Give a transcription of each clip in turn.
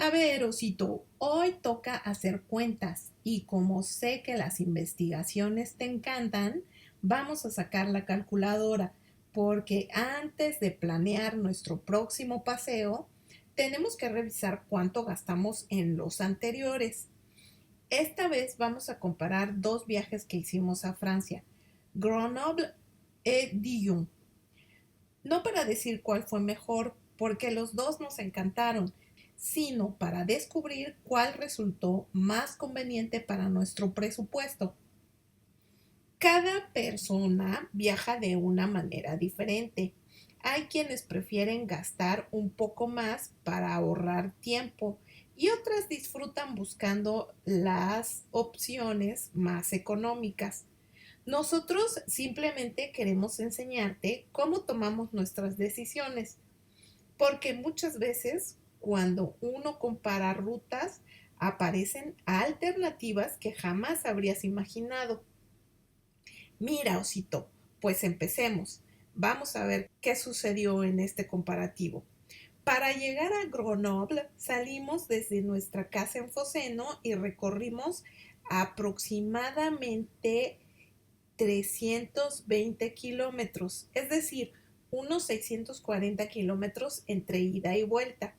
A ver, Osito, hoy toca hacer cuentas y como sé que las investigaciones te encantan, vamos a sacar la calculadora porque antes de planear nuestro próximo paseo, tenemos que revisar cuánto gastamos en los anteriores. Esta vez vamos a comparar dos viajes que hicimos a Francia, Grenoble y Dijon. No para decir cuál fue mejor, porque los dos nos encantaron, sino para descubrir cuál resultó más conveniente para nuestro presupuesto. Cada persona viaja de una manera diferente. Hay quienes prefieren gastar un poco más para ahorrar tiempo y otras disfrutan buscando las opciones más económicas. Nosotros simplemente queremos enseñarte cómo tomamos nuestras decisiones, porque muchas veces cuando uno compara rutas aparecen alternativas que jamás habrías imaginado. Mira, Osito, pues empecemos. Vamos a ver qué sucedió en este comparativo. Para llegar a Grenoble salimos desde nuestra casa en Foseno y recorrimos aproximadamente 320 kilómetros, es decir, unos 640 kilómetros entre ida y vuelta.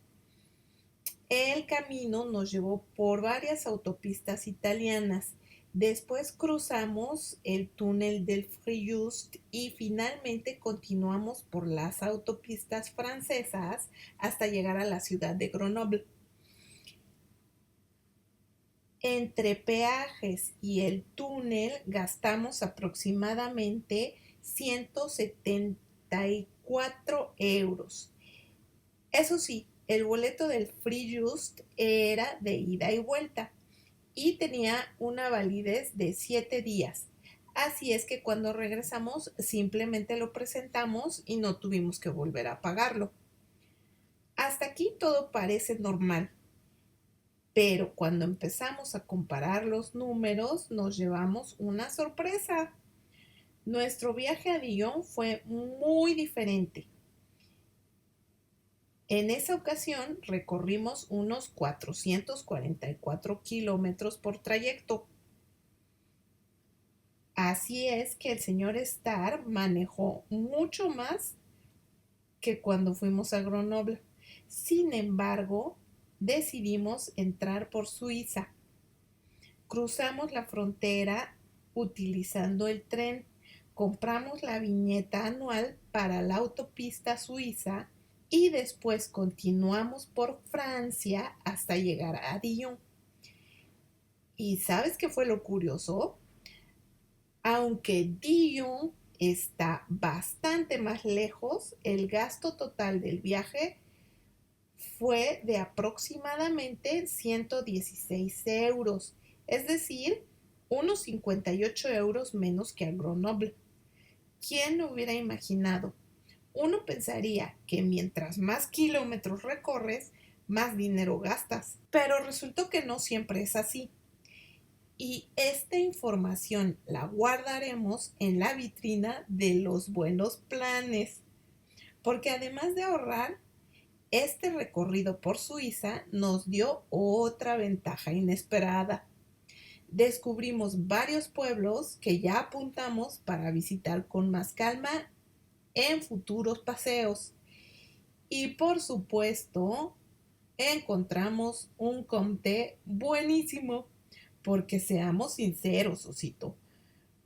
El camino nos llevó por varias autopistas italianas. Después cruzamos el túnel del Frejus y finalmente continuamos por las autopistas francesas hasta llegar a la ciudad de Grenoble. Entre peajes y el túnel gastamos aproximadamente 174 euros. Eso sí, el boleto del Free Just era de ida y vuelta y tenía una validez de 7 días. Así es que cuando regresamos simplemente lo presentamos y no tuvimos que volver a pagarlo. Hasta aquí todo parece normal. Pero cuando empezamos a comparar los números, nos llevamos una sorpresa. Nuestro viaje a Dijon fue muy diferente. En esa ocasión recorrimos unos 444 kilómetros por trayecto. Así es que el señor Starr manejó mucho más que cuando fuimos a Grenoble. Sin embargo, decidimos entrar por Suiza. Cruzamos la frontera utilizando el tren, compramos la viñeta anual para la autopista suiza y después continuamos por Francia hasta llegar a Dijon. ¿Y sabes qué fue lo curioso? Aunque Dijon está bastante más lejos, el gasto total del viaje fue de aproximadamente 116 euros, es decir, unos 58 euros menos que a Grenoble. ¿Quién lo hubiera imaginado? Uno pensaría que mientras más kilómetros recorres, más dinero gastas, pero resultó que no siempre es así. Y esta información la guardaremos en la vitrina de los buenos planes, porque además de ahorrar, este recorrido por Suiza nos dio otra ventaja inesperada. Descubrimos varios pueblos que ya apuntamos para visitar con más calma en futuros paseos. Y por supuesto, encontramos un comté buenísimo, porque seamos sinceros, Osito,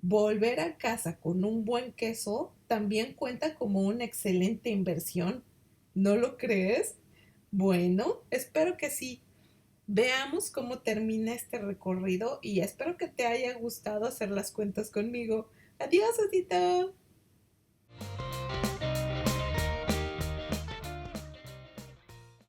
volver a casa con un buen queso también cuenta como una excelente inversión. ¿No lo crees? Bueno, espero que sí. Veamos cómo termina este recorrido y espero que te haya gustado hacer las cuentas conmigo. Adiós, Osito.